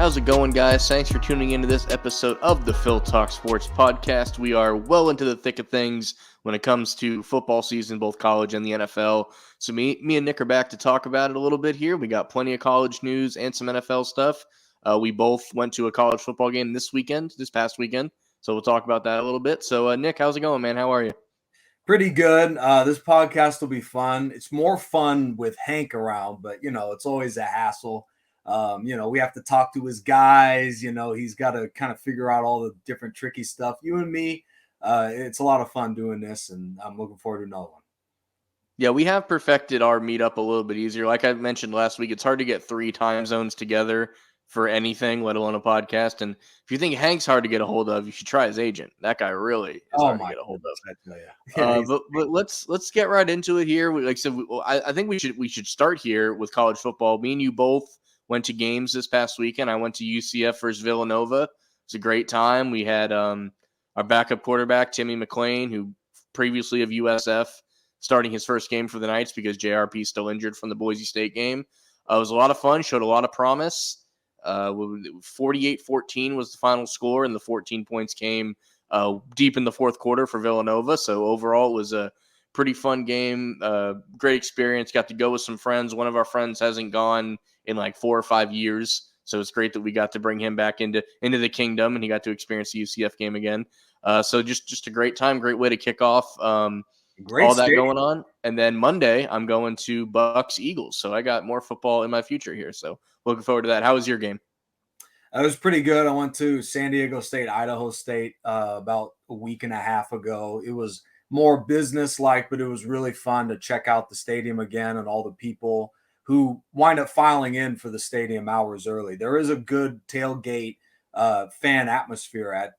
How's it going, guys? Thanks for tuning into this episode of the Phil Talk Sports Podcast. We are well into the thick of things when it comes to football season, both college and the NFL. So me and Nick are back to talk about it a little bit here. We got plenty of college news and some NFL stuff. We both went to a college football game this past weekend. So we'll talk about that a little bit. So Nick, how's it going, man? How are you? Pretty good. This podcast will be fun. It's more fun with Hank around, but it's always a hassle. We have to talk to his guys. He's got to kind of figure out all the different tricky stuff. You and me, it's a lot of fun doing this, and I'm looking forward to another one. Yeah, we have perfected our meetup a little bit easier. Like I mentioned last week, it's hard to get 3 time zones together for anything, let alone a podcast. And if you think Hank's hard to get a hold of, you should try his agent. That guy really is hard to get a hold of. I tell you. But let's get right into it here. Like I said, I think we should start here with college football. Me and you both went to games this past weekend. I went to UCF versus Villanova. It was a great time. We had our backup quarterback, Timmy McClain, who previously of USF, starting his first game for the Knights because JRP is still injured from the Boise State game. It was a lot of fun, showed a lot of promise. 48-14 was the final score, and the 14 points came deep in the fourth quarter for Villanova. So overall, it was a pretty fun game, great experience. Got to go with some friends. One of our friends hasn't gone in like 4 or 5 years, so it's great that we got to bring him back into the kingdom, and he got to experience the UCF game again. So just a great time, great way to kick off all that going on. And then Monday, I'm going to Bucks Eagles, so I got more football in my future here. So looking forward to that. How was your game? It was pretty good. I went to San Diego State, Idaho State about a week and a half ago. It was more business-like, but it was really fun to check out the stadium again and all the people who wind up filing in for the stadium hours early. There is a good tailgate fan atmosphere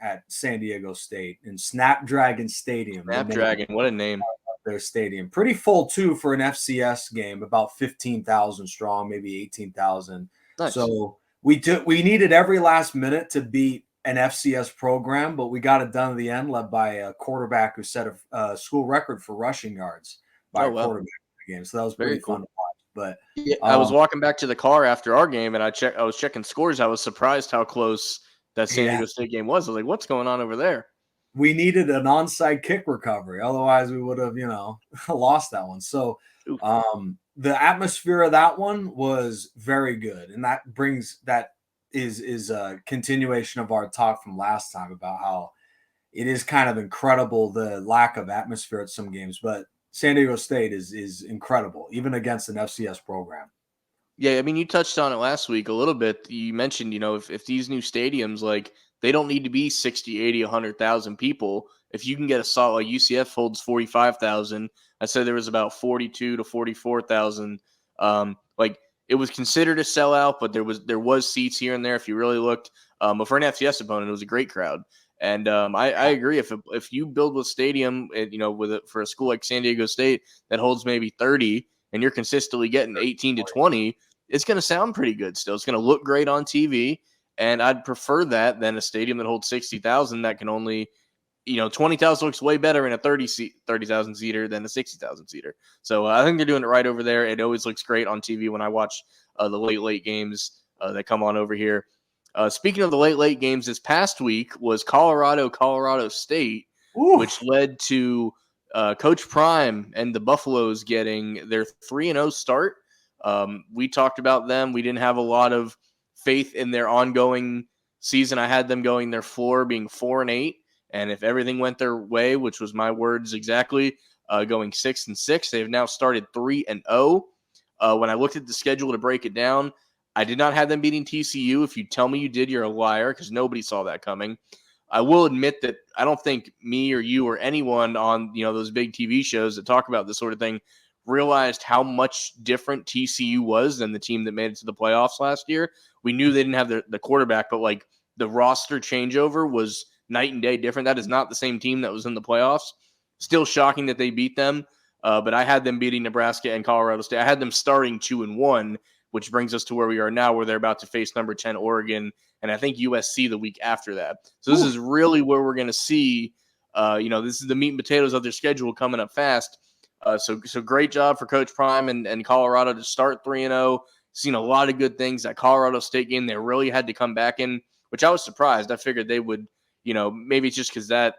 at San Diego State in Snapdragon Stadium. Snapdragon, what a name. Their stadium. Pretty full, too, for an FCS game, about 15,000 strong, maybe 18,000. Nice. So we needed every last minute to beat an FCS program, but we got it done at the end, led by a quarterback who set a school record for rushing yards by a quarterback in the game. So that was pretty fun to watch. But yeah, I was walking back to the car after our game, and I was checking scores. I was surprised how close that San Diego State game was. I was like, what's going on over there? We needed an onside kick recovery. Otherwise, we would have, lost that one. So the atmosphere of that one was very good. And that is a continuation of our talk from last time about how it is kind of incredible, the lack of atmosphere at some games. But San Diego State is incredible, even against an FCS program. Yeah, I mean, you touched on it last week a little bit. You mentioned, if these new stadiums, like, they don't need to be 60, 80, 100,000 people. If you can get a solid, like UCF holds 45,000. I said there was about 42 to 44,000. It was considered a sellout, but there was seats here and there if you really looked. But for an FCS opponent, it was a great crowd. And I agree. If you build a stadium, for a school like San Diego State that holds maybe 30, and you're consistently getting 18 to 20, it's going to sound pretty good still. It's going to look great on TV, and I'd prefer that than a stadium that holds 60,000 that can only, 20,000 looks way better in a 30,000 seater than a 60,000 seater. So I think they're doing it right over there. It always looks great on TV when I watch the late games that come on over here. Speaking of the late games, this past week was Colorado State, which led to Coach Prime and the Buffaloes getting their 3-0 start. We talked about them. We didn't have a lot of faith in their ongoing season. I had them going their floor being 4-8, and if everything went their way, which was my words exactly, going 6-6. They've now started 3-0. When I looked at the schedule to break it down, I did not have them beating TCU. If you tell me you did, you're a liar, because nobody saw that coming. I will admit that I don't think me or you or anyone on those big TV shows that talk about this sort of thing realized how much different TCU was than the team that made it to the playoffs last year. We knew they didn't have the quarterback, but like the roster changeover was night and day different. That is not the same team that was in the playoffs. Still shocking that they beat them, but I had them beating Nebraska and Colorado State. I had them starting 2-1, which brings us to where we are now, where they're about to face number 10 Oregon, and I think USC the week after that. So this is really where we're going to see, this is the meat and potatoes of their schedule coming up fast. So great job for Coach Prime and Colorado to start 3-0, seen a lot of good things. That Colorado State game, they really had to come back in, which I was surprised. I figured they would, maybe it's just because that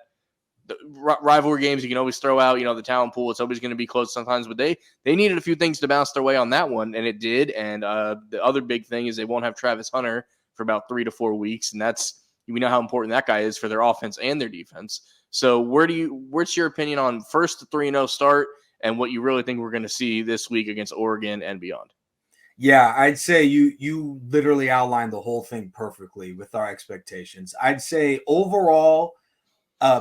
the rivalry games, you can always throw out, the talent pool. It's always going to be close sometimes, but they needed a few things to bounce their way on that one, and it did. And the other big thing is they won't have Travis Hunter for about 3 to 4 weeks, and we know how important that guy is for their offense and their defense. So what's your opinion on first the 3-0 start and what you really think we're going to see this week against Oregon and beyond? Yeah, I'd say you literally outlined the whole thing perfectly with our expectations. I'd say overall,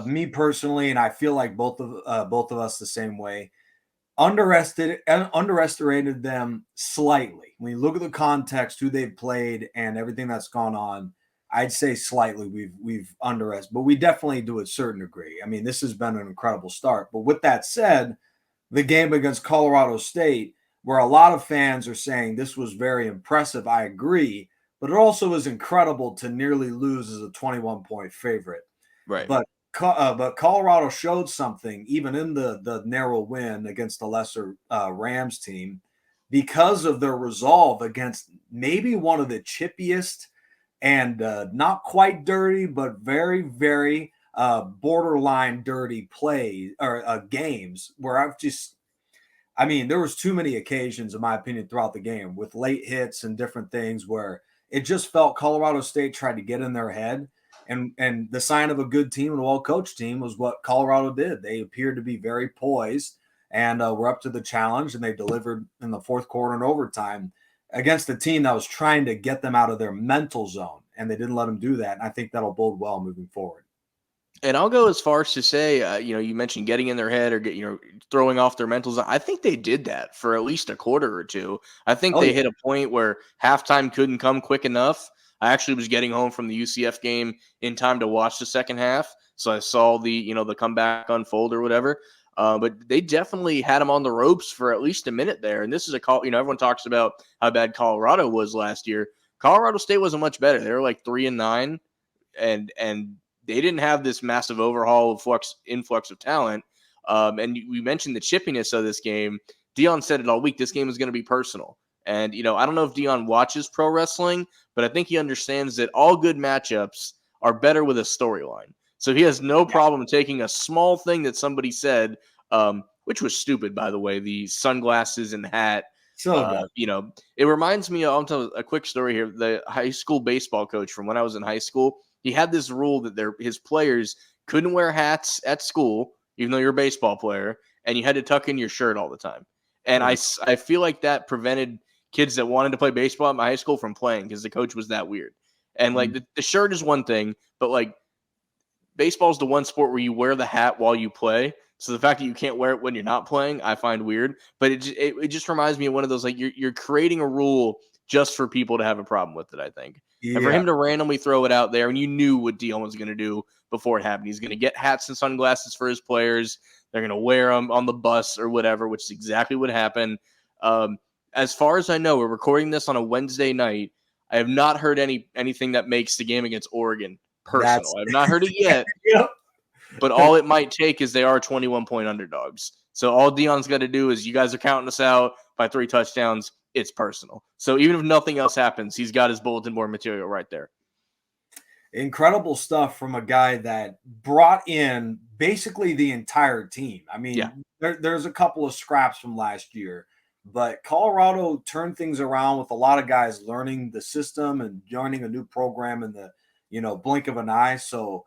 me personally, and I feel like both of us the same way, underestimated them slightly. When you look at the context, who they've played, and everything that's gone on, I'd say slightly we've underestimated, but we definitely do a certain degree. I mean, this has been an incredible start. But with that said, the game against Colorado State, where a lot of fans are saying this was very impressive, I agree, but it also is incredible to nearly lose as a 21-point favorite. Right. But Colorado showed something even in the narrow win against the lesser Rams team because of their resolve against maybe one of the chippiest and not quite dirty, but very, very borderline dirty plays or games where there was too many occasions, in my opinion, throughout the game with late hits and different things where it just felt Colorado State tried to get in their head. And the sign of a good team and a well-coached team was what Colorado did. They appeared to be very poised and were up to the challenge, and they delivered in the fourth quarter and overtime against a team that was trying to get them out of their mental zone, and they didn't let them do that. And I think that'll bode well moving forward. And I'll go as far as to say, you mentioned getting in their head or throwing off their mental zone. I think they did that for at least a quarter or two. I think they hit a point where halftime couldn't come quick enough. I actually was getting home from the UCF game in time to watch the second half, so I saw the comeback unfold or whatever. But they definitely had them on the ropes for at least a minute there. And this is everyone talks about how bad Colorado was last year. Colorado State wasn't much better. They were like 3-9, and they didn't have this massive overhaul influx of talent. And we mentioned the chippiness of this game. Dion said it all week. This game is going to be personal. And, I don't know if Dion watches pro wrestling, but I think he understands that all good matchups are better with a storyline. So he has no problem taking a small thing that somebody said, which was stupid, by the way, the sunglasses and hat. So, it reminds me, I'll tell a quick story here. The high school baseball coach from when I was in high school, he had this rule that his players couldn't wear hats at school, even though you're a baseball player, and you had to tuck in your shirt all the time. And I feel like that prevented kids that wanted to play baseball at my high school from playing because the coach was that weird. And the shirt is one thing, but baseball is the one sport where you wear the hat while you play. So the fact that you can't wear it when you're not playing, I find weird. But it just reminds me of one of those, you're creating a rule just for people to have a problem with it, I think. Yeah. And for him to randomly throw it out there, and you knew what Dion was going to do before it happened. He's going to get hats and sunglasses for his players. They're going to wear them on the bus or whatever, which is exactly what happened. As far as I know, we're recording this on a Wednesday night. I have not heard anything that makes the game against Oregon personal. I have not heard it yet. Yep. But all it might take is they are 21-point underdogs. So all Dion's got to do is, you guys are counting us out by 3 touchdowns. It's personal. So even if nothing else happens, he's got his bulletin board material right there. Incredible stuff from a guy that brought in basically the entire team. I mean, there's a couple of scraps from last year, but Colorado turned things around with a lot of guys learning the system and joining a new program in the, blink of an eye. So,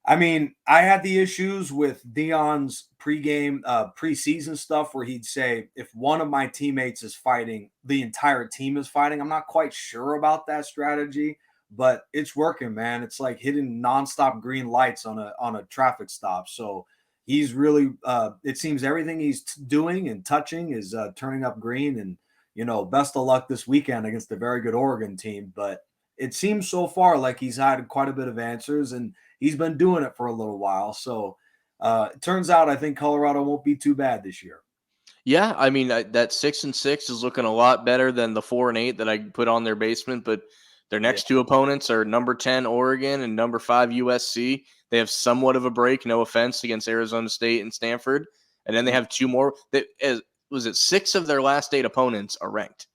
I mean, I had the issues with Dion's preseason stuff where he'd say, if one of my teammates is fighting, the entire team is fighting. I'm not quite sure about that strategy, but it's working, man. It's like hitting nonstop green lights on a traffic stop. So he's really, it seems everything he's doing and touching is turning up green. And, best of luck this weekend against a very good Oregon team. But it seems so far like he's had quite a bit of answers, and he's been doing it for a little while. So it turns out I think Colorado won't be too bad this year. Yeah, I mean, that 6-6 is looking a lot better than the 4-8 that I put on their basement, but their next two opponents are number 10 Oregon and number 5 USC. They have somewhat of a break, no offense, against Arizona State and Stanford. And then they have 2 more. 6 of their last 8 opponents are ranked.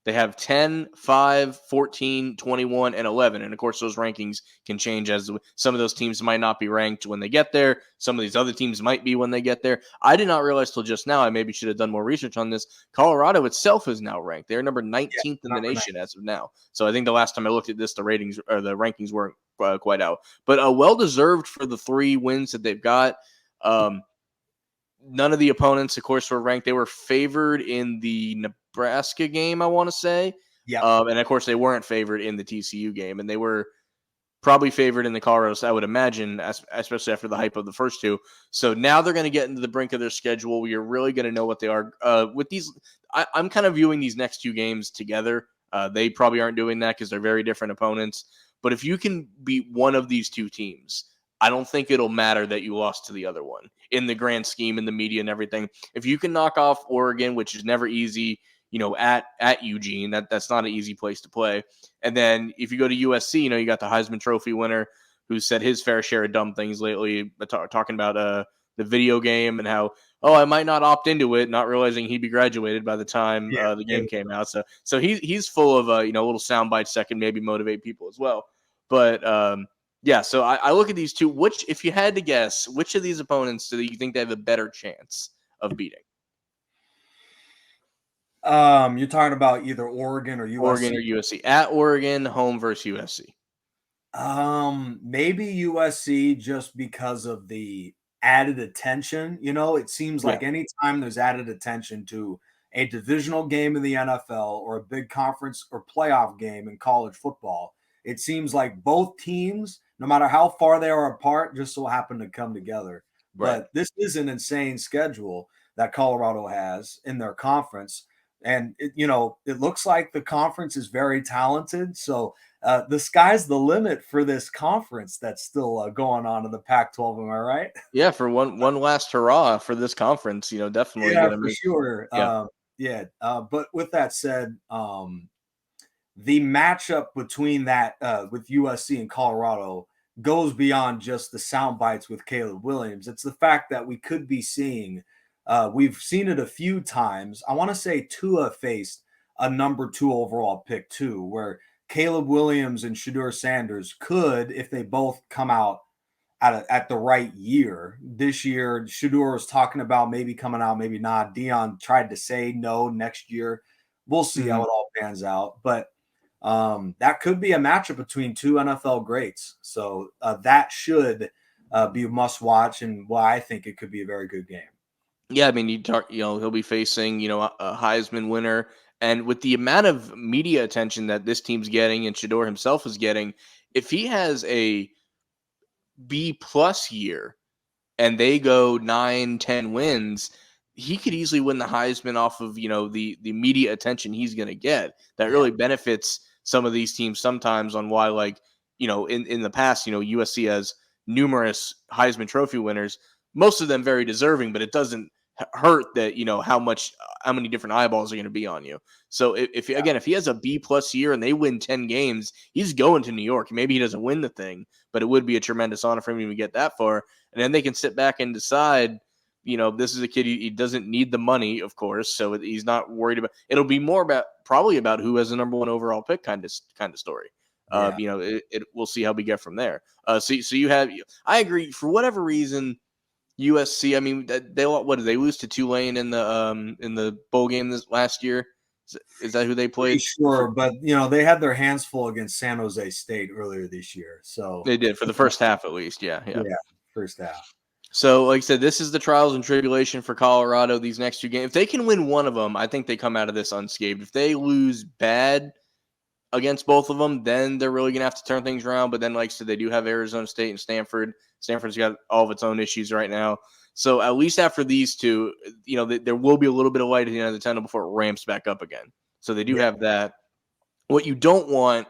They have 10, 5, 14, 21, and 11. And of course, those rankings can change as some of those teams might not be ranked when they get there. Some of these other teams might be when they get there. I did not realize till just now, I maybe should have done more research on this. Colorado itself is now ranked. They're number 19th in the nation as of now. So I think the last time I looked at this, the ratings or the rankings weren't quite out. But well deserved for the 3 wins that they've got. None of the opponents, of course, were ranked. They were favored in the Nebraska game, I want to say. Yeah. And, of course, they weren't favored in the TCU game. And they were probably favored in the Colorado, I would imagine, especially after the hype of the first 2. So now they're going to get into the brink of their schedule where you're really going to know what they are. With these, I'm kind of viewing these next 2 games together. They probably aren't doing that because they're very different opponents. But if you can beat one of these 2 teams, I don't think it'll matter that you lost to the other one in the grand scheme, in the media and everything. If you can knock off Oregon, which is never easy, at Eugene, that's not an easy place to play. And then if you go to USC, you got the Heisman Trophy winner who said his fair share of dumb things lately, talking about the video game and how, I might not opt into it, not realizing he'd be graduated by the time the game came out. So he's full of little sound bites that can maybe motivate people as well. But yeah, so I look at these 2. If you had to guess, which of these opponents do you think they have a better chance of beating? You're talking about either Oregon or USC. Oregon or USC. At Oregon, home versus USC. Maybe USC just because of the added attention. It seems like anytime there's added attention to a divisional game in the NFL or a big conference or playoff game in college football, it seems like both teams, no matter how far they are apart, just so happen to come together. Right. But this is an insane schedule that Colorado has in their conference. And, it looks like the conference is very talented. So the sky's the limit for this conference that's still going on in the Pac-12. Am I right? Yeah, for one last hurrah for this conference, definitely. Yeah, for sure. Yeah. But with that said, the matchup between that with USC and Colorado goes beyond just the sound bites with Caleb Williams. It's the fact that we could be seeing, we've seen it a few times. I want to say Tua faced a number 2 overall pick too, where Caleb Williams and Shedeur Sanders could, if they both come out at the right year. This year, Shedeur was talking about maybe coming out, maybe not. Deion tried to say no next year. We'll see how it all pans out. But that could be a matchup between 2 NFL greats. So that should be a must watch, and I think it could be a very good game. Yeah, I mean, he'll be facing, a Heisman winner. And with the amount of media attention that this team's getting and Shedeur himself is getting, if he has a B+ year and they go 9-10 wins, he could easily win the Heisman off of, the media attention he's going to get. That really benefits some of these teams sometimes on why, in the past, USC has numerous Heisman Trophy winners, most of them very deserving, but it doesn't hurt that, how many different eyeballs are going to be on you. So if he has a B+ year and they win 10 games, he's going to New York. Maybe he doesn't win the thing, but it would be a tremendous honor for him to get that far. And then they can sit back and decide, this is a kid, he doesn't need the money, of course. So he's not worried about, it'll be more probably about who has the number 1 overall pick kind of story. We'll see how we get from there. So you have, I agree, for whatever reason, USC, I mean, what did they lose to Tulane in the bowl game this last year? Is that who they played? Sure, but they had their hands full against San Jose State earlier this year. So they did for the first half at least. Yeah, first half. So, like I said, this is the trials and tribulation for Colorado. These next 2 games, if they can win one of them, I think they come out of this unscathed. If they lose bad against both of them, then they're really gonna have to turn things around. But then, like I said, they do have Arizona State and Stanford. Stanford's got all of its own issues right now. So at least after these 2, there will be a little bit of light at the end of the tunnel before it ramps back up again. So they do have that. What you don't want,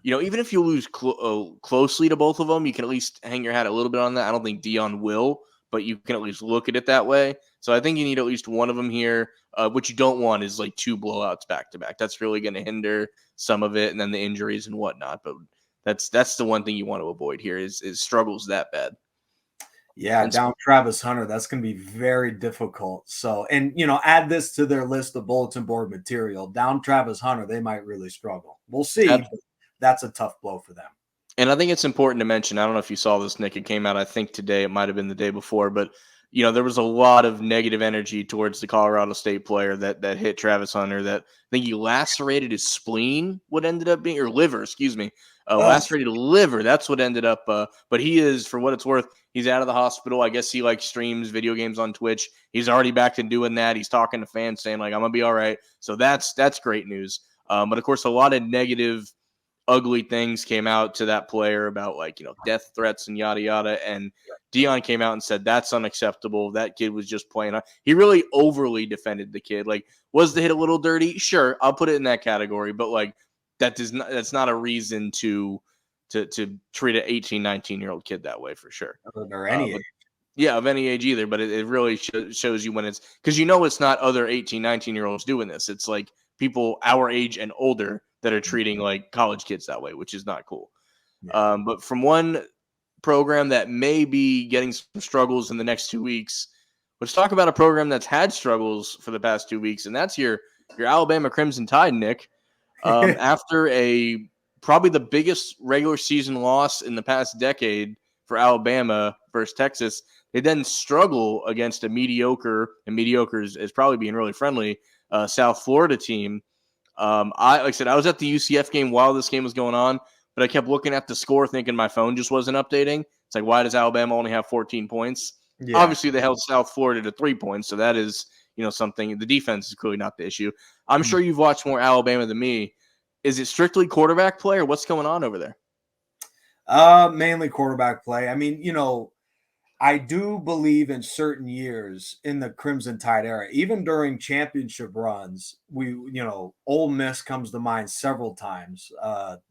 even if you lose closely to both of them, you can at least hang your hat a little bit on that. I don't think Deion will, but you can at least look at it that way. So I think you need at least one of them here. What you don't want is 2 blowouts back to back. That's really going to hinder some of it, and then the injuries and whatnot. But that's the one thing you want to avoid here is struggles that bad. Yeah, And down Travis Hunter, that's going to be very difficult. So, and add this to their list of bulletin board material. Down Travis Hunter, they might really struggle. We'll see, but that's a tough blow for them. And I think it's important to mention, I don't know if you saw this, Nick. It came out, I think, today. It might have been the day before, but there was a lot of negative energy towards the Colorado State player that hit Travis Hunter. That I think he lacerated his spleen. What ended up being, or liver, excuse me, Oh, lacerated liver. That's what ended up. But he is, for what it's worth, he's out of the hospital. I guess he streams video games on Twitch. He's already back to doing that. He's talking to fans saying I'm gonna be all right. So that's great news. But of course, a lot of negative ugly things came out to that player about death threats and yada yada. And Dion came out and said that's unacceptable. That kid was just playing. He really overly defended the kid. Was the hit a little dirty? Sure, I'll put it in that category. But that's not a reason to treat an 18, 19-year-old kid that way for sure. or any age. Yeah, of any age either. But it really shows you when it's because it's not other 18, 19-year-olds doing this. It's people our age and older that are treating college kids that way, which is not cool. Yeah. But from one program that may be getting some struggles in the next 2 weeks, let's talk about a program that's had struggles for the past 2 weeks, and that's your Alabama Crimson Tide, Nick. After probably the biggest regular season loss in the past decade for Alabama versus Texas, they then struggle against a mediocre, and mediocre is probably being really friendly, South Florida team. Like I said, I was at the UCF game while this game was going on, but I kept looking at the score thinking my phone just wasn't updating. It's why does Alabama only have 14 points? Yeah. Obviously, they held South Florida to 3 points, so that is, something. The defense is clearly not the issue. I'm sure you've watched more Alabama than me. Is it strictly quarterback play, or what's going on over there? Mainly quarterback play. I mean, I do believe in certain years in the Crimson Tide era, even during championship runs, Ole Miss comes to mind several times.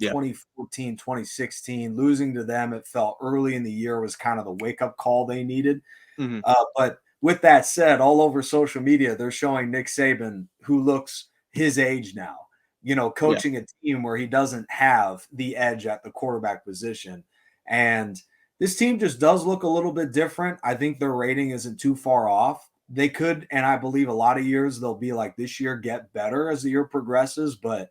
2014, 2016, losing to them, it felt early in the year was kind of the wake-up call they needed. Mm-hmm. But with that said, all over social media, they're showing Nick Saban, who looks his age now, coaching a team where he doesn't have the edge at the quarterback position. And this team just does look a little bit different. I think their rating isn't too far off. They could, and I believe a lot of years they'll be like this year, get better as the year progresses. But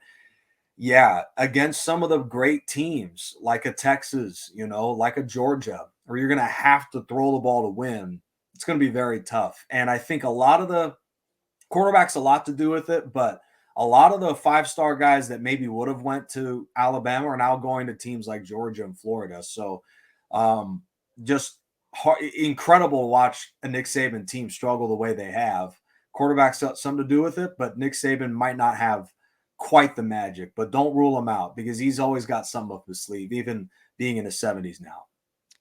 yeah, against some of the great teams like a Texas, like a Georgia, where you're going to have to throw the ball to win, it's going to be very tough. And I think a lot of the quarterbacks a lot to do with it, but a lot of the five-star guys that maybe would have went to Alabama are now going to teams like Georgia and Florida. So just incredible to watch a Nick Saban team struggle the way they have. Quarterbacks got something to do with it, but Nick Saban might not have quite the magic, but don't rule him out because he's always got something up his sleeve, even being in his 70s now.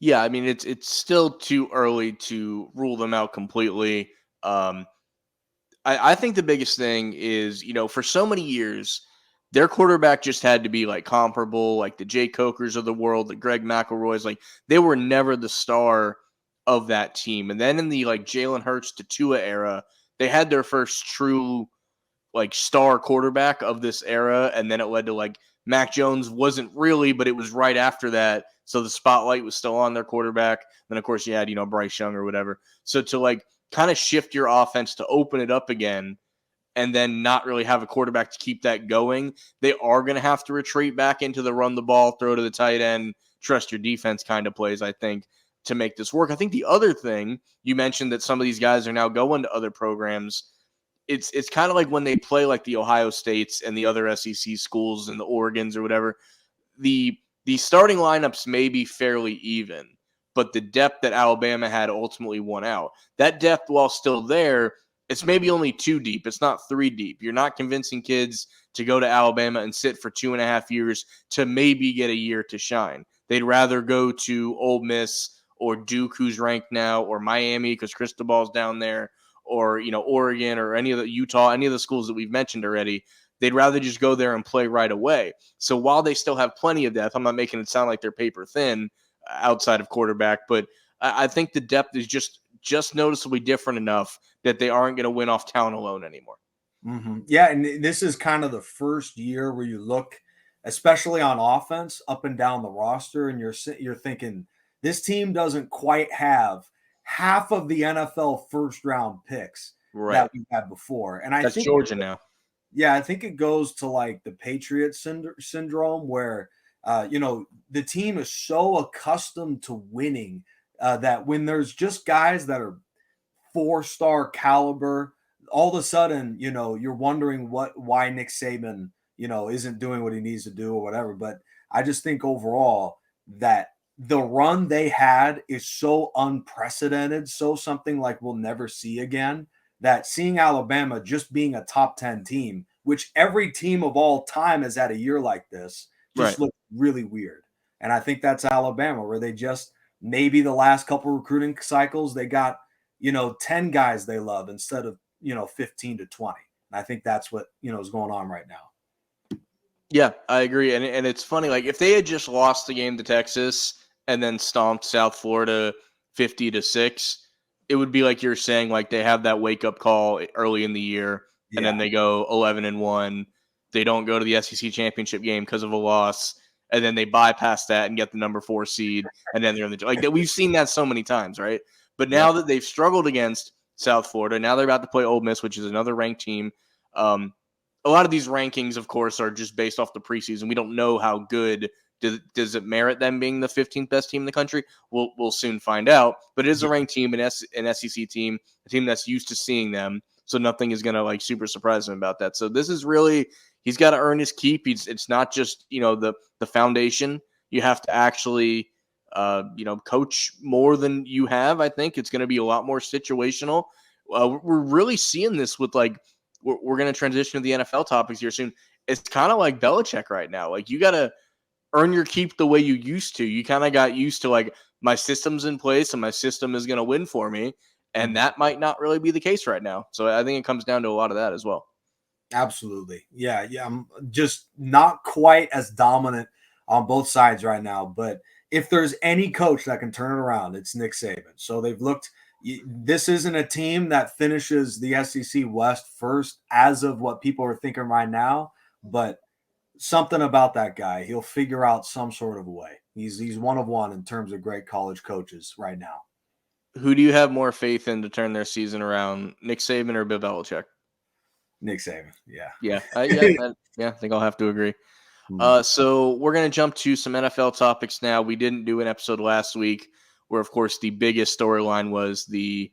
Yeah, I mean, it's still too early to rule them out completely. I think the biggest thing is, for so many years, their quarterback just had to be comparable, like the Jay Cokers of the world, the Greg McElroys. They were never the star of that team. And then in the Jalen Hurts to Tua era, they had their first true star quarterback of this era, and then it led to Mac Jones wasn't really, but it was right after that, so the spotlight was still on their quarterback. Then of course you had Bryce Young or whatever. So to kind of shift your offense to open it up again, and then not really have a quarterback to keep that going, they are going to have to retreat back into the run the ball, throw to the tight end, trust your defense kind of plays, I think, to make this work. I think the other thing, you mentioned that some of these guys are now going to other programs. It's kind of like when they play the Ohio States and the other SEC schools and the Oregons or whatever, the starting lineups may be fairly even, but the depth that Alabama had ultimately won out. That depth, while still there, it's maybe only 2 deep. It's not 3 deep. You're not convincing kids to go to Alabama and sit for 2.5 years to maybe get a year to shine. They'd rather go to Ole Miss or Duke, who's ranked now, or Miami because Cristobal's down there, or Oregon or any of the Utah, any of the schools that we've mentioned already. They'd rather just go there and play right away. So while they still have plenty of depth, I'm not making it sound like they're paper thin outside of quarterback, but I think the depth is just noticeably different enough that they aren't going to win off talent alone anymore. Mm-hmm. Yeah, and this is kind of the first year where you look, especially on offense, up and down the roster, and you're thinking this team doesn't quite have half of the NFL first round picks that we had before. And that's Georgia now. Yeah, I think it goes to like the Patriots syndrome where, the team is so accustomed to winning that when there's just guys that are 4-star caliber, all of a sudden, you're wondering why Nick Saban, isn't doing what he needs to do or whatever. But I just think overall that the run they had is so unprecedented, so something like we'll never see again, that seeing Alabama just being a top 10 team, which every team of all time has had a year like this, just looked really weird. And I think that's Alabama, where they just maybe the last couple recruiting cycles, they got, 10 guys they love instead of, 15 to 20. And I think that's what, is going on right now. Yeah, I agree. And it's funny, like if they had just lost the game to Texas and then stomped South Florida 50-6, it would be like you're saying, like they have that wake up call early in the year, and then they go 11-1. They don't go to the SEC championship game because of a loss, and then they bypass that and get the number 4 seed, and then they're in the like that. We've seen that so many times, right? But now that they've struggled against South Florida, now they're about to play Ole Miss, which is another ranked team. A lot of these rankings, of course, are just based off the preseason. We don't know how good. Does it merit them being the 15th best team in the country? We'll soon find out. But it is a ranked team, an SEC team, a team that's used to seeing them. So nothing is going to like super surprise him about that. So this is really, he's got to earn his keep. It's not just, the foundation. You have to actually, coach more than you have. I think it's going to be a lot more situational. We're really seeing this with like, we're going to transition to the NFL topics here soon. It's kind of like Belichick right now. Like you got to earn your keep the way you used to. You kind of got used to like my system's in place and my system is going to win for me. And that might not really be the case right now. So I think it comes down to a lot of that as well. Absolutely. Yeah. I'm just not quite as dominant on both sides right now. But if there's any coach that can turn it around, it's Nick Saban. So they've looked – this isn't a team that finishes the SEC West first as of what people are thinking right now. But something about that guy, he'll figure out some sort of a way. He's one of one in terms of great college coaches right now. Who do you have more faith in to turn their season around, Nick Saban or Bill Belichick? Nick Saban, yeah. Yeah, I think I'll have to agree. So we're going to jump to some NFL topics now. We didn't do an episode last week where, of course, the biggest storyline was the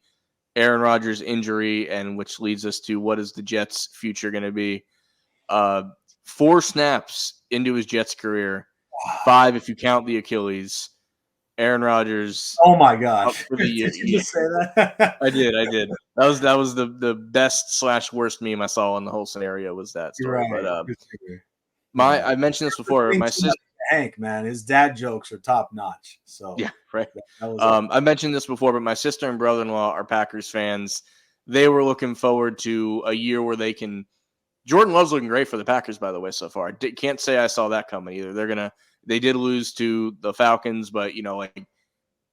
Aaron Rodgers injury, and which leads us to what is the Jets' future going to be. 4 snaps into his Jets career, 5 if you count the Achilles. Aaron Rodgers. Oh my gosh! Did you just say that? I did. That was the best / worst meme I saw in the whole scenario was that story. Right. But I mentioned this before. My sister Hank, man, his dad jokes are top notch. So yeah, right. I mentioned this before, but my sister and brother-in-law are Packers fans. They were looking forward to a year where they can. Jordan Love's looking great for the Packers, by the way, so far. Can't say I saw that coming either. They did lose to the Falcons, but like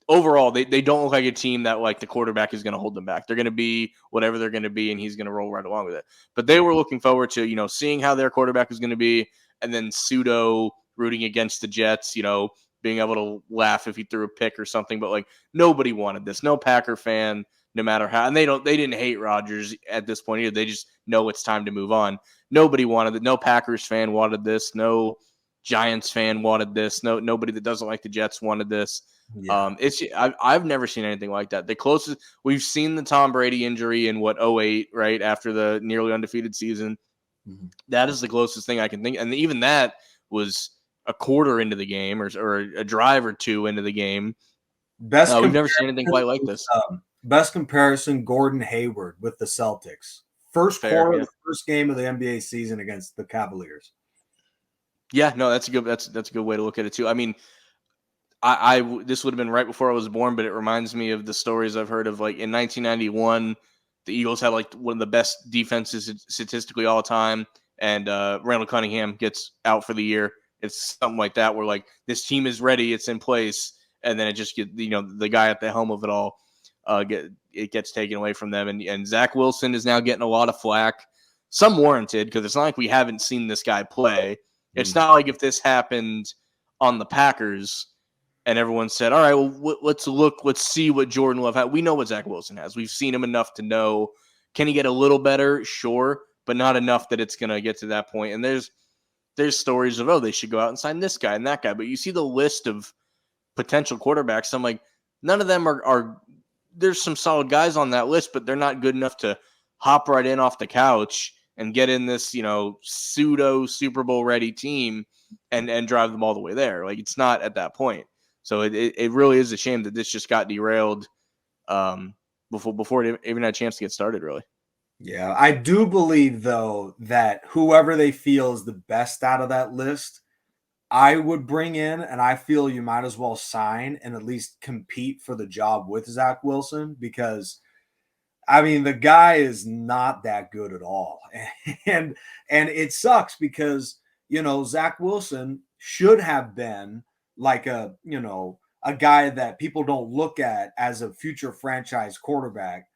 overall, they don't look like a team that like the quarterback is going to hold them back. They're going to be whatever they're going to be, and he's going to roll right along with it. But they were looking forward to seeing how their quarterback was going to be, and then pseudo rooting against the Jets. Being able to laugh if he threw a pick or something. But like nobody wanted this. No Packer fan, no matter how, and they didn't hate Rodgers at this point either. They just know it's time to move on. Nobody wanted it. No Packers fan wanted this. No Giants fan wanted this. Nobody that doesn't like the Jets wanted this. Yeah. I've never seen anything like that. The closest we've seen the Tom Brady injury in 2008, right after the nearly undefeated season. Mm-hmm. That is the closest thing I can think, and even that was a quarter into the game or a drive or two into the game. We've never seen anything quite like this. Best comparison: Gordon Hayward with the Celtics. First quarter of the first game of the NBA season against the Cavaliers. Yeah, no, that's a good way to look at it too. I mean, this would have been right before I was born, but it reminds me of the stories I've heard of like in 1991, the Eagles had like one of the best defenses statistically all time, and Randall Cunningham gets out for the year. It's something like that where like this team is ready, it's in place, and then it just gets the guy at the helm of it all gets taken away from them, and Zach Wilson is now getting a lot of flack, some warranted because it's not like we haven't seen this guy play. It's not like if this happened on the Packers and everyone said, all right, well, let's see what Jordan Love had. We know what Zach Wilson has. We've seen him enough to know, can he get a little better? Sure, but not enough that it's going to get to that point. And there's stories of, they should go out and sign this guy and that guy. But you see the list of potential quarterbacks. I'm like, none of them are there's some solid guys on that list, but they're not good enough to hop right in off the couch and get in this, pseudo Super Bowl ready team and drive them all the way there. Like, it's not at that point. So it really is a shame that this just got derailed before it even had a chance to get started, really. Yeah, I do believe, though, that whoever they feel is the best out of that list, I would bring in, and I feel you might as well sign and at least compete for the job with Zach Wilson, because I mean, the guy is not that good at all. And it sucks because, Zach Wilson should have been like a guy that people don't look at as a future franchise quarterback.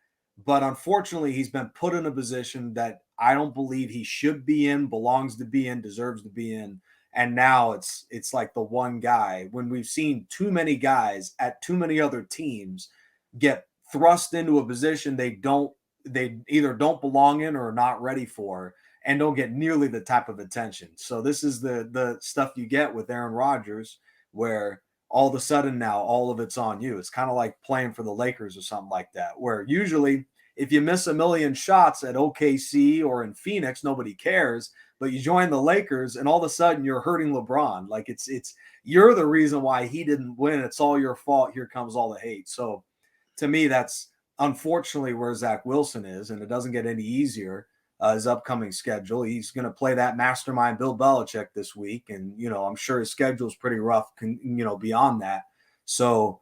But unfortunately, he's been put in a position that I don't believe he should be in, belongs to be in, deserves to be in. And now it's like the one guy, when we've seen too many guys at too many other teams get thrust into a position they either don't belong in or are not ready for, and don't get nearly the type of attention. So this is the stuff you get with Aaron Rodgers, where all of a sudden now all of it's on you. It's kind of like playing for the Lakers or something like that, where usually if you miss a million shots at OKC or in Phoenix, nobody cares, but you join the Lakers and all of a sudden you're hurting LeBron. Like it's you're the reason why he didn't win. It's all your fault. Here comes all the hate. So to me, that's unfortunately where Zach Wilson is, and it doesn't get any easier. His upcoming schedule, he's going to play that mastermind Bill Belichick this week, and I'm sure his schedule is pretty rough, beyond that. So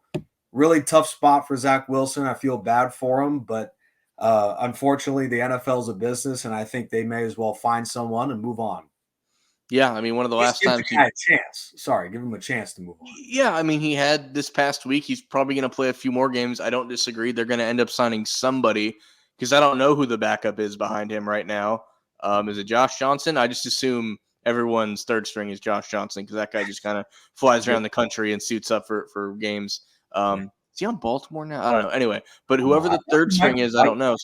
really tough spot for Zach Wilson. I feel bad for him, but unfortunately, the NFL is a business, and I think they may as well find someone and move on. Yeah, I mean, one of the last times he had a chance. Sorry, give him a chance to move on. Yeah, I mean, he had this past week. He's probably going to play a few more games. I don't disagree. They're going to end up signing somebody, because I don't know who the backup is behind him right now. Is it Josh Johnson? I just assume everyone's third string is Josh Johnson, because that guy just kind of flies around the country and suits up for games. Is he on Baltimore now? I don't know. Anyway, but whoever the third string is, I don't know.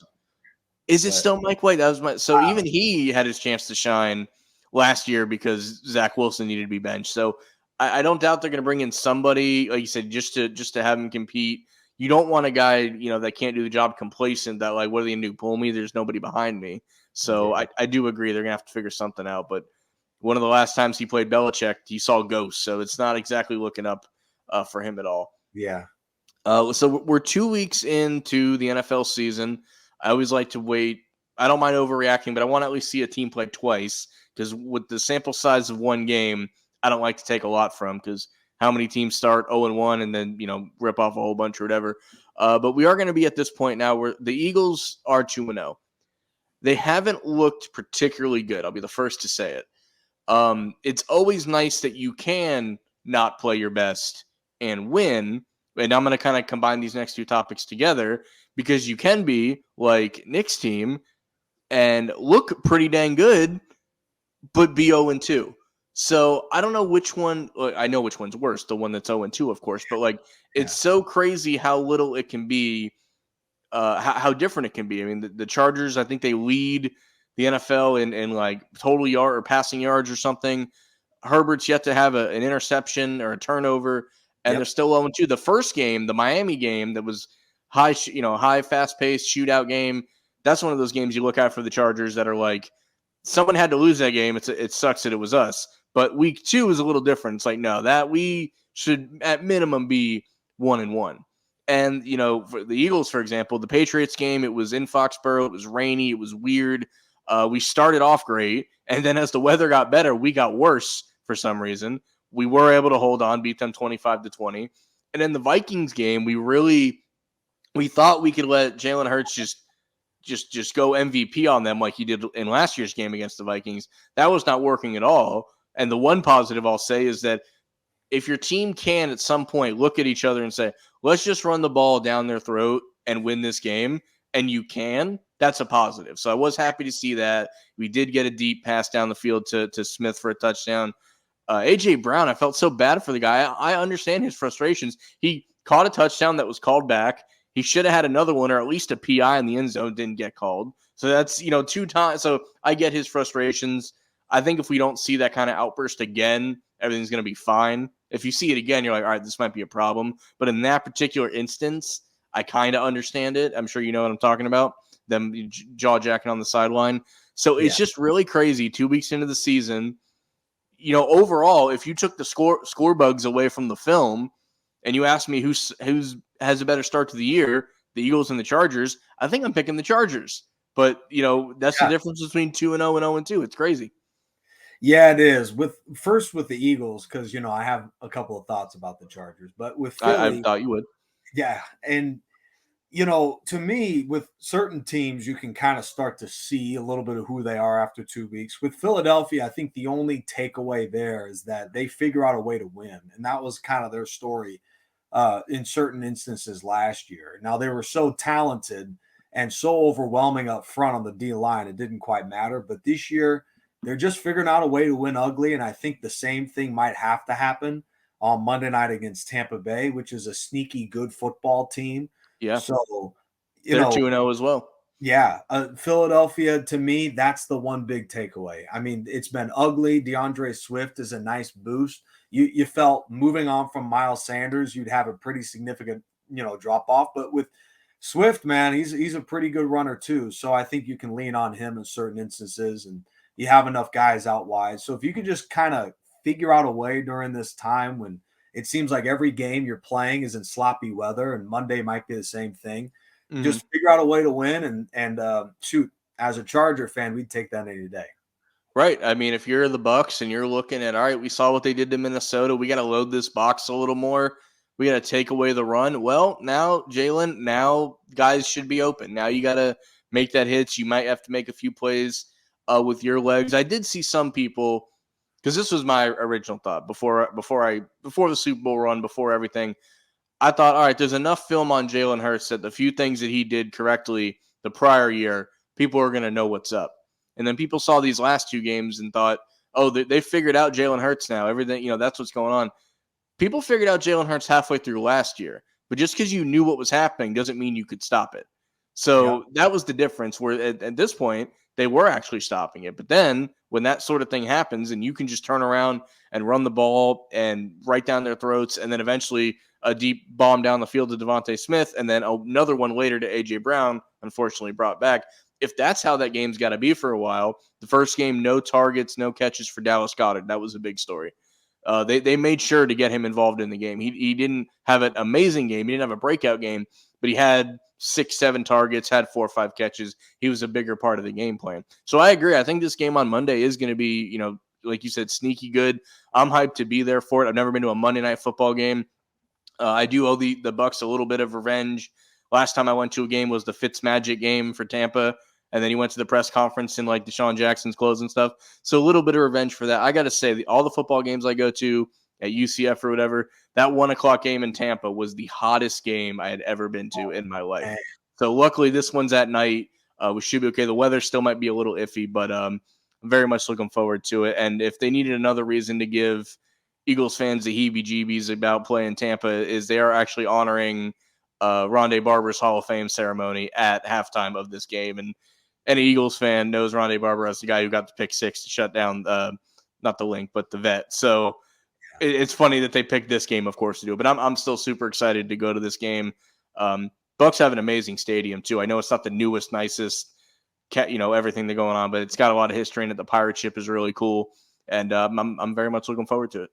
Is it still Mike White? That was even he had his chance to shine last year because Zach Wilson needed to be benched. So I don't doubt they're going to bring in somebody, like you said, just to have him compete. You don't want a guy, that can't do the job, complacent, that like, what are they going to do? Pull me? There's nobody behind me. So I do agree they're going to have to figure something out. But one of the last times he played Belichick, he saw ghosts. So it's not exactly looking up for him at all. Yeah. So we're 2 weeks into the NFL season. I always like to wait. I don't mind overreacting, but I want to at least see a team play twice, because with the sample size of one game, I don't like to take a lot from, because how many teams start 0-1 and then, rip off a whole bunch or whatever. But we are going to be at this point now where the Eagles are 2-0. They haven't looked particularly good. I'll be the first to say it. It's always nice that you can not play your best and win. And I'm going to kind of combine these next two topics together, because you can be like Nick's team and look pretty dang good, but be 0-2. So I don't know which one. I know which one's worse, the one that's 0-2, of course. But it's so crazy how little it can be, how different it can be. I mean, the Chargers, I think they lead the NFL in like total yard or passing yards or something. Herbert's yet to have an interception or a turnover, and they're still 0-2. The first game, the Miami game, that was high, fast-paced shootout game. That's one of those games you look at for the Chargers that are like, someone had to lose that game. It sucks that it was us. But week 2 is a little different. It's like, no, that we should at minimum be 1-1. And, for the Eagles, for example, the Patriots game, it was in Foxborough. It was rainy. It was weird. We started off great. And then as the weather got better, we got worse for some reason. We were able to hold on, beat them 25-20. And then the Vikings game, we thought we could let Jalen Hurts just go MVP on them like he did in last year's game against the Vikings. That was not working at all. And the one positive I'll say is that if your team can at some point look at each other and say, let's just run the ball down their throat and win this game, and you can, that's a positive. So I was happy to see that. We did get a deep pass down the field to Smith for a touchdown. AJ Brown, I felt so bad for the guy. I understand his frustrations. He caught a touchdown that was called back. He should have had another one or at least a PI in the end zone, didn't get called. So that's, 2 times. So I get his frustrations. I think if we don't see that kind of outburst again, everything's going to be fine. If you see it again, you're like, all right, this might be a problem. But in that particular instance, I kind of understand it. I'm sure you know what I'm talking about. Them jaw jacking on the sideline. So it's just really crazy. 2 weeks into the season, overall, if you took the score bugs away from the film and you asked me who's has a better start to the year, the Eagles and the Chargers, I think I'm picking the Chargers. But, that's the difference between 2-0 and 0-2. It's crazy. Yeah, it is. With the Eagles, because I have a couple of thoughts about the Chargers, but with Philly, I thought you would. Yeah, and to me, with certain teams, you can kind of start to see a little bit of who they are after 2 weeks. With Philadelphia, I think the only takeaway there is that they figure out a way to win, and that was kind of their story in certain instances last year. Now they were so talented and so overwhelming up front on the D line, it didn't quite matter. But this year, they're just figuring out a way to win ugly, and I think the same thing might have to happen on Monday night against Tampa Bay, which is a sneaky good football team. Yeah. So, they're 2-0 as well. Yeah. Philadelphia, to me, that's the one big takeaway. I mean, it's been ugly. DeAndre Swift is a nice boost. You felt moving on from Miles Sanders, you'd have a pretty significant, drop off. But with Swift, man, he's a pretty good runner too. So I think you can lean on him in certain instances, and you have enough guys out wide. So if you could just kind of figure out a way during this time when it seems like every game you're playing is in sloppy weather, and Monday might be the same thing. Just figure out a way to win, and shoot, as a Charger fan, we'd take that any day. Right. I mean, if you're the Bucks and you're looking at, all right, we saw what they did to Minnesota, we got to load this box a little more. We got to take away the run. Well, now, Jalen, now guys should be open. Now you got to make that hits. You might have to make a few plays with your legs. I did see some people, because this was my original thought before the Super Bowl run, before everything. I thought, all right, there's enough film on Jalen Hurts that the few things that he did correctly the prior year, people are going to know what's up. And then people saw these last 2 games and thought, oh, they figured out Jalen Hurts now. Everything, that's what's going on. People figured out Jalen Hurts halfway through last year. But just because you knew what was happening doesn't mean you could stop it. So that was the difference, where at this point, they were actually stopping it. But then when that sort of thing happens and you can just turn around and run the ball and right down their throats, and then eventually a deep bomb down the field to Devontae Smith, and then another one later to A.J. Brown, unfortunately brought back. If that's how that game's got to be for a while, the first game, no targets, no catches for Dallas Goedert. That was a big story. They made sure to get him involved in the game. He didn't have an amazing game. He didn't have a breakout game, but he had 6-7 targets, had 4 or 5 catches. He was a bigger part of the game plan. So I agree. I think this game on Monday is going to be, like you said, sneaky good. I'm hyped to be there for it. I've never been to a Monday Night Football game. I do owe the Bucks a little bit of revenge. Last time I went to a game was the Fitzmagic game for Tampa, and then he went to the press conference in like Deshaun Jackson's clothes and stuff. So a little bit of revenge for that. I got to say, all the football games I go to at UCF or whatever, that 1:00 game in Tampa was the hottest game I had ever been to in my life. So luckily this one's at night. We should be okay. The weather still might be a little iffy, but I'm very much looking forward to it. And if they needed another reason to give Eagles fans the heebie-jeebies about playing Tampa, is they are actually honoring Rondé Barber's Hall of Fame ceremony at halftime of this game. And any Eagles fan knows Rondé Barber as the guy who got the pick 6 to shut down, not the Link, but the Vet. So it's funny that they picked this game, of course, to do it. But I'm still super excited to go to this game. Bucks have an amazing stadium, too. I know it's not the newest, nicest, everything that's going on, but it's got a lot of history in it. The pirate ship is really cool. And I'm very much looking forward to it.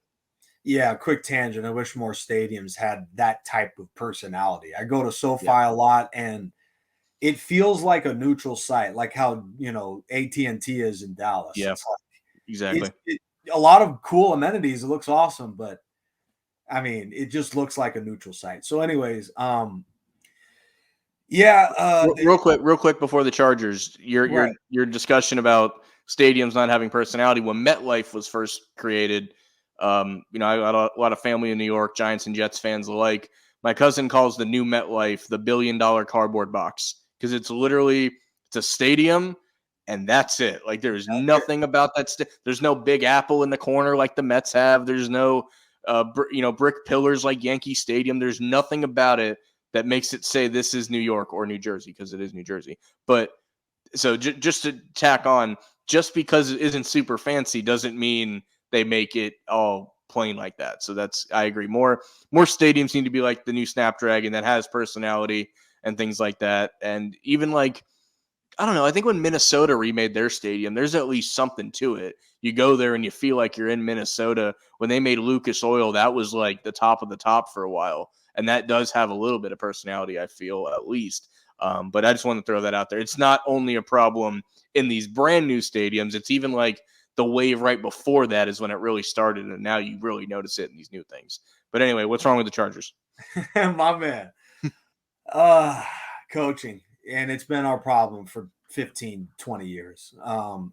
Yeah, quick tangent. I wish more stadiums had that type of personality. I go to SoFi a lot, and it feels like a neutral site, like how AT&T is in Dallas. Yeah, like, exactly. A lot of cool amenities. It looks awesome, but I mean, it just looks like a neutral site. So, anyways, real quick before the Chargers, your discussion about stadiums not having personality. When MetLife was first created, I got a lot of family in New York, Giants and Jets fans alike. My cousin calls the new MetLife the $1 billion cardboard box, because it's a stadium and that's it. Like there's nothing about that. There's no Big Apple in the corner like the Mets have. There's no, brick pillars like Yankee Stadium. There's nothing about it that makes it say this is New York or New Jersey, because it is New Jersey. But so just to tack on, just because it isn't super fancy doesn't mean they make it all plain like that. So I agree. More stadiums need to be like the new Snapdragon that has personality and things like that. And even like, I don't know, I think when Minnesota remade their stadium, there's at least something to it. You go there and you feel like you're in Minnesota. When they made Lucas Oil, that was like the top of the top for a while. And that does have a little bit of personality, I feel, at least. But I just want to throw that out there. It's not only a problem in these brand new stadiums. It's even like the wave right before that is when it really started. And now you really notice it in these new things. But anyway, what's wrong with the Chargers? My man. Coaching. And it's been our problem for 15, 20 years,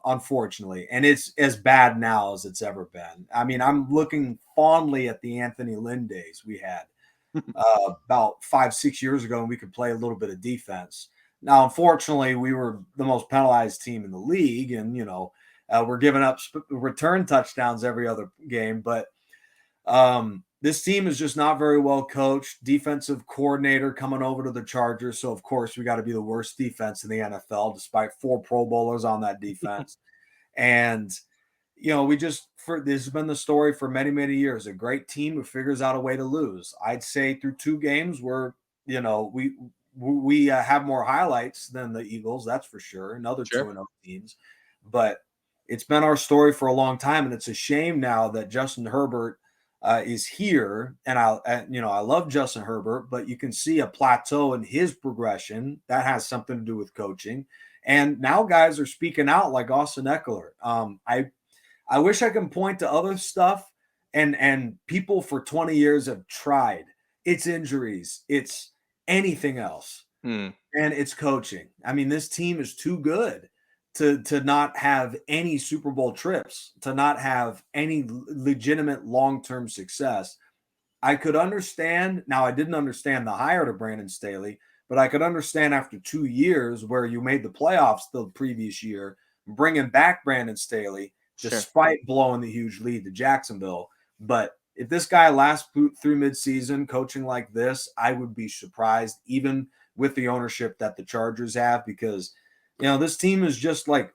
unfortunately. And it's as bad now as it's ever been. I mean, I'm looking fondly at the Anthony Lynn days we had about 5-6 years ago, and we could play a little bit of defense. Now, unfortunately, we were the most penalized team in the league, and, we're giving up return touchdowns every other game. But this team is just not very well coached. Defensive coordinator coming over to the Chargers. So, of course, we got to be the worst defense in the NFL, despite 4 Pro Bowlers on that defense. And, this has been the story for many, many years. A great team who figures out a way to lose. I'd say through 2 games where, we have more highlights than the Eagles, that's for sure, and other 2-0 teams. But it's been our story for a long time, and it's a shame now that Justin Herbert is here, and I love Justin Herbert, but you can see a plateau in his progression. That has something to do with coaching, and now guys are speaking out like Austin Eckler. I wish I can point to other stuff, and people for 20 years have tried. It's injuries, it's anything else, and it's coaching. I mean, this team is too good to not have any Super Bowl trips, to not have any legitimate long-term success. I could understand. Now, I didn't understand the hire to Brandon Staley, but I could understand after 2 years where you made the playoffs the previous year, bringing back Brandon Staley, despite blowing the huge lead to Jacksonville. But if this guy lasts through midseason coaching like this, I would be surprised, even with the ownership that the Chargers have, because this team is just like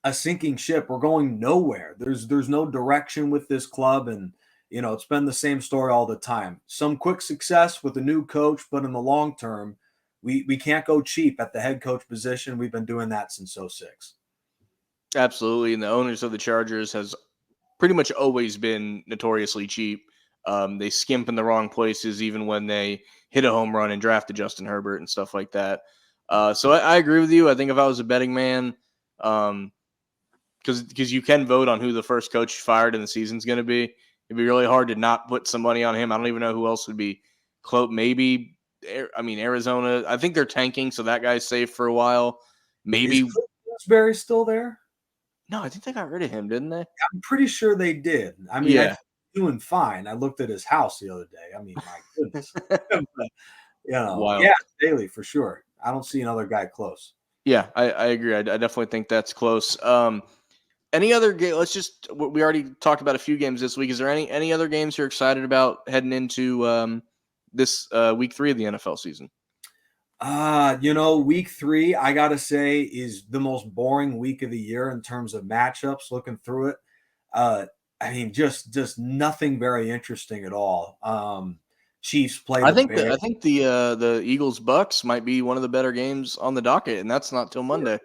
a sinking ship. We're going nowhere. There's no direction with this club, and it's been the same story all the time. Some quick success with a new coach, but in the long term, we can't go cheap at the head coach position. We've been doing that since 2006. Absolutely, and the owners of the Chargers has pretty much always been notoriously cheap. They skimp in the wrong places, even when they hit a home run and drafted Justin Herbert and stuff like that. So I agree with you. I think if I was a betting man, because you can vote on who the first coach fired in the season is going to be, it'd be really hard to not put some money on him. I don't even know who else would be close. Maybe, Arizona. I think they're tanking, so that guy's safe for a while. Maybe. Is Kingsbury still there? No, I think they got rid of him, didn't they? I'm pretty sure they did. I mean, yeah. Doing fine. I looked at his house the other day. I mean, my goodness. But, yeah, Staley for sure. I don't see another guy close. Yeah, I agree. I definitely think that's close. Any other game? We already talked about a few games this week. Is there any other games you're excited about heading into this week 3 of the NFL season? Week 3, I got to say, is the most boring week of the year in terms of matchups. Looking through it, I mean, just nothing very interesting at all. Chiefs play. I think the Eagles Bucks might be one of the better games on the docket, and that's not till Monday.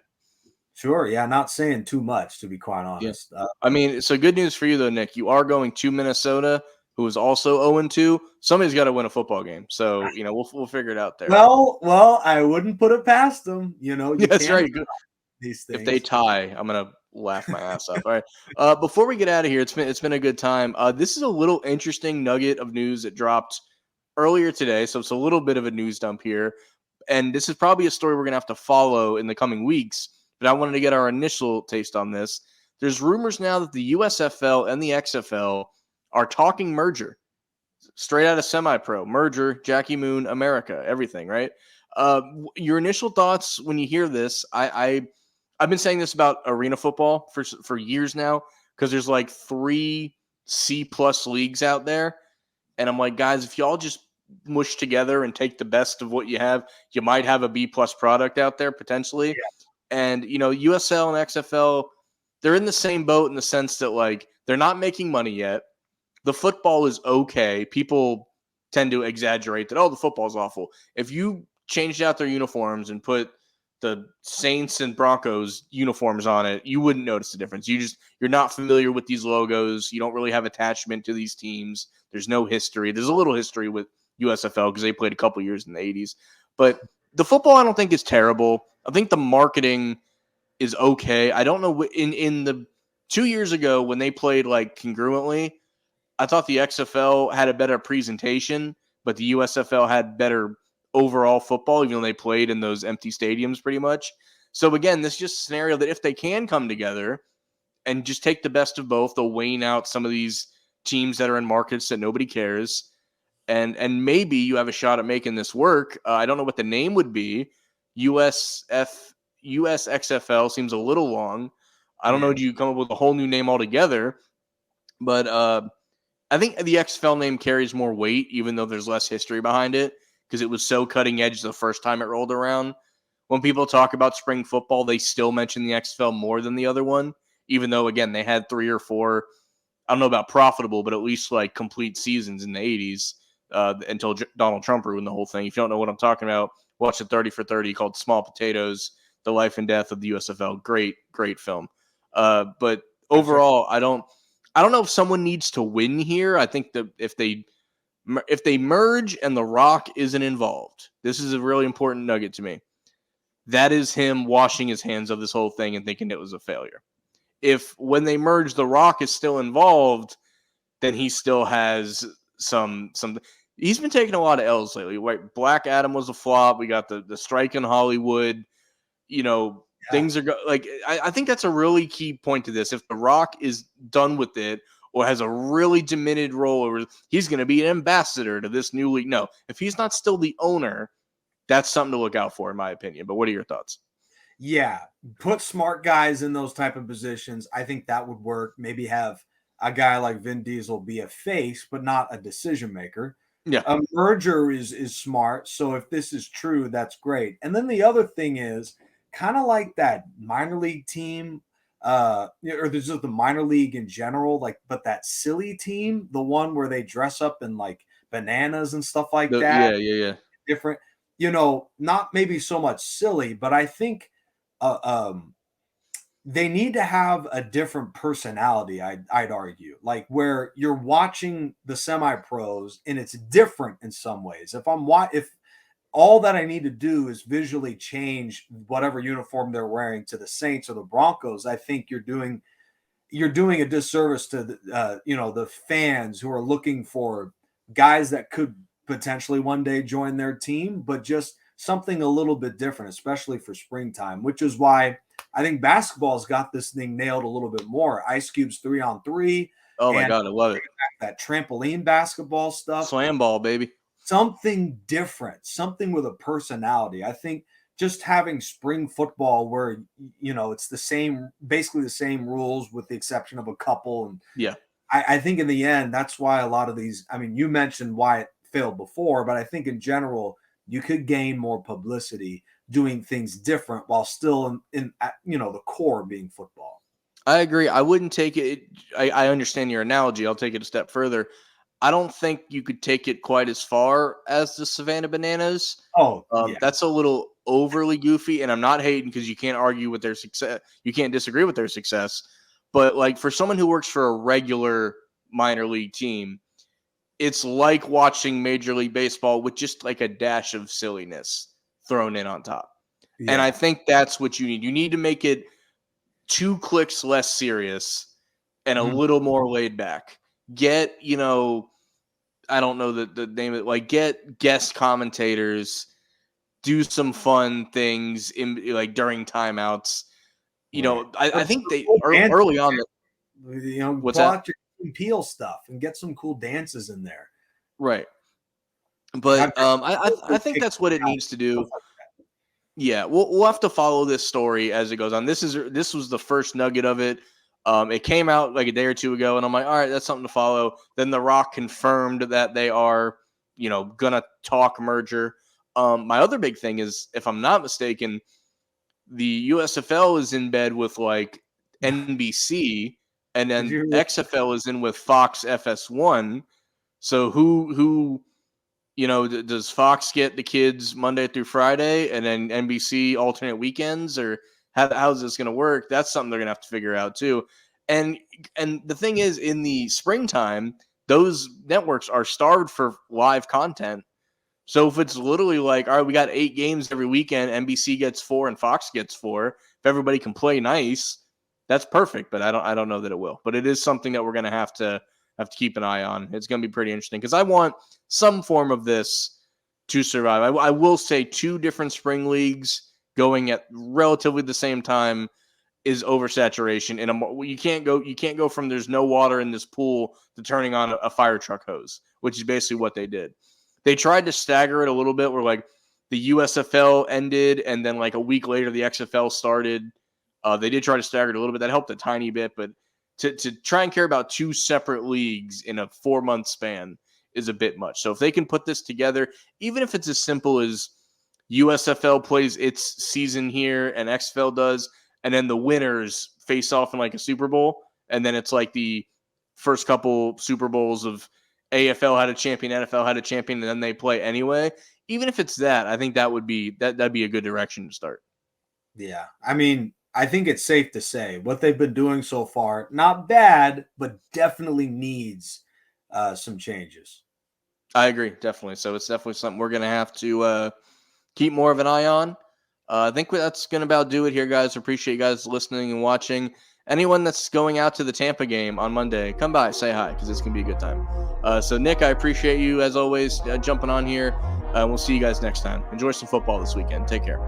Sure, yeah, not saying too much, to be quite honest. Yeah. So good news for you though, Nick. You are going to Minnesota, who is also 0-2. Somebody's got to win a football game, so we'll figure it out there. Well, I wouldn't put it past them. That's right. These things. If they tie, I'm gonna laugh my ass off. All right. Before we get out of here, it's been a good time. This is a little interesting nugget of news that dropped earlier today, so it's a little bit of a news dump here, and this is probably a story we're gonna have to follow in the coming weeks. But I wanted to get our initial taste on this. There's rumors now that the USFL and the XFL are talking merger, straight out of semi-pro merger. Jackie Moon, America, everything, right? Your initial thoughts when you hear this? I I've been saying this about arena football for years now because there's like 3 C+ leagues out there, and I'm like, guys, if y'all just mush together and take the best of what you have, you might have a B+ product out there potentially. And USL and XFL, they're in the same boat in the sense that like they're not making money yet. The football is okay. People tend to exaggerate that, oh, the football's awful. If you changed out their uniforms and put the Saints and Broncos uniforms on it, you wouldn't notice the difference. You're not familiar with these logos. You don't really have attachment to these teams. There's no history. There's a little history with USFL because they played a couple years in the 80s. But the football, I don't think is terrible. I think the marketing is okay. I don't know in the 2 years ago when they played like congruently, I thought the XFL had a better presentation, but the USFL had better overall football, even though they played in those empty stadiums pretty much. So again, this is just a scenario that if they can come together and just take the best of both, they'll wane out some of these teams that are in markets that nobody cares. And maybe you have a shot at making this work. I don't know what the name would be. USXFL seems a little long. I don't know. Do you come up with a whole new name altogether? But I think the XFL name carries more weight, even though there's less history behind it, because it was so cutting edge the first time it rolled around. When people talk about spring football, they still mention the XFL more than the other one, even though, again, they had 3 or 4, I don't know about profitable, but at least like complete seasons in the 80s until Donald Trump ruined the whole thing. If you don't know what I'm talking about, watch the 30 for 30 called Small Potatoes, The Life and Death of the USFL. Great, great film. But overall, I don't know if someone needs to win here. I think that if they merge and The Rock isn't involved, this is a really important nugget to me. That is him washing his hands of this whole thing and thinking it was a failure. If when they merge, The Rock is still involved, then he still has some. He's been taking a lot of L's lately. Right? Black Adam was a flop. We got the strike in Hollywood. Things are I think that's a really key point to this. If The Rock is done with it or has a really diminished role, or he's going to be an ambassador to this new league. No, if he's not still the owner, that's something to look out for, in my opinion. But what are your thoughts? Yeah, put smart guys in those type of positions. I think that would work. Maybe have a guy like Vin Diesel be a face, but not a decision maker. Yeah. A merger is smart. So if this is true, that's great. And then the other thing is kind of like that minor league team, or there's just the minor league in general, like, but that silly team, the one where they dress up in like bananas and stuff like that. Yeah. Different, not maybe so much silly, but I think they need to have a different personality. I'd argue, like where you're watching the semi-pros and it's different in some ways. If all that I need to do is visually change whatever uniform they're wearing to the Saints or the Broncos, I think you're doing a disservice to the fans who are looking for guys that could potentially one day join their team, but just something a little bit different, especially for springtime, which is why I think basketball's got this thing nailed a little bit more. Ice Cube's 3-on-3. Oh my God, I love it. That trampoline basketball stuff. Slam ball, baby. Something different, something with a personality. I think just having spring football where, it's basically the same rules with the exception of a couple. And yeah, I think in the end, that's why a lot of these, you mentioned why it failed before, but I think in general, you could gain more publicity doing things different while still in the core being football. I agree. I wouldn't take it. I understand your analogy. I'll take it a step further. I don't think you could take it quite as far as the Savannah Bananas. That's a little overly goofy, and I'm not hating because you can't argue with their success. You can't disagree with their success. But like for someone who works for a regular minor league team, it's like watching Major League Baseball with just like a dash of silliness thrown in on top. Yeah. And I think that's what you need. You need to make it 2 clicks less serious and a little more laid back. Get, I don't know the name of it, like get guest commentators, do some fun things in like during timeouts. I think they early on. What's that? Your Peel stuff and get some cool dances in there. Right. But I think that's what it needs to do. Yeah, we'll have to follow this story as it goes on. This was the first nugget of it. It came out like a day or two ago, and I'm like, all right, that's something to follow. Then The Rock confirmed that they are, gonna talk merger. My other big thing is, if I'm not mistaken, the USFL is in bed with like NBC, and then XFL is in with Fox FS1. So who does Fox get the kids Monday through Friday, and then NBC alternate weekends, or how's this going to work? That's something they're going to have to figure out too. And the thing is, in the springtime, those networks are starved for live content. So if it's literally like, all right, we got 8 games every weekend, NBC gets 4 and Fox gets 4. If everybody can play nice, that's perfect. But I don't know that it will. But it is something that we're going to have to keep an eye on. It's going to be pretty interesting because I want some form of this to survive. I will say 2 different spring leagues going at relatively the same time is oversaturation. You can't go from there's no water in this pool to turning on a fire truck hose, which is basically what they did. They tried to stagger it a little bit where like the USFL ended and then like a week later the XFL started. They did try to stagger it a little bit. That helped a tiny bit, but to try and care about 2 separate leagues in a 4-month span is a bit much. So if they can put this together, even if it's as simple as USFL plays its season here and XFL does, and then the winners face off in like a Super Bowl, and then it's like the first couple Super Bowls of AFL had a champion, NFL had a champion, and then they play anyway. Even if it's that, I think that'd be a good direction to start. Yeah. I mean, I think it's safe to say what they've been doing so far, not bad, but definitely needs some changes. I agree, definitely. So it's definitely something we're going to have to keep more of an eye on. I think that's going to about do it here, guys. Appreciate you guys listening and watching. Anyone that's going out to the Tampa game on Monday, come by, say hi, because it's going to be a good time. So, Nick, I appreciate you, as always, jumping on here. We'll see you guys next time. Enjoy some football this weekend. Take care.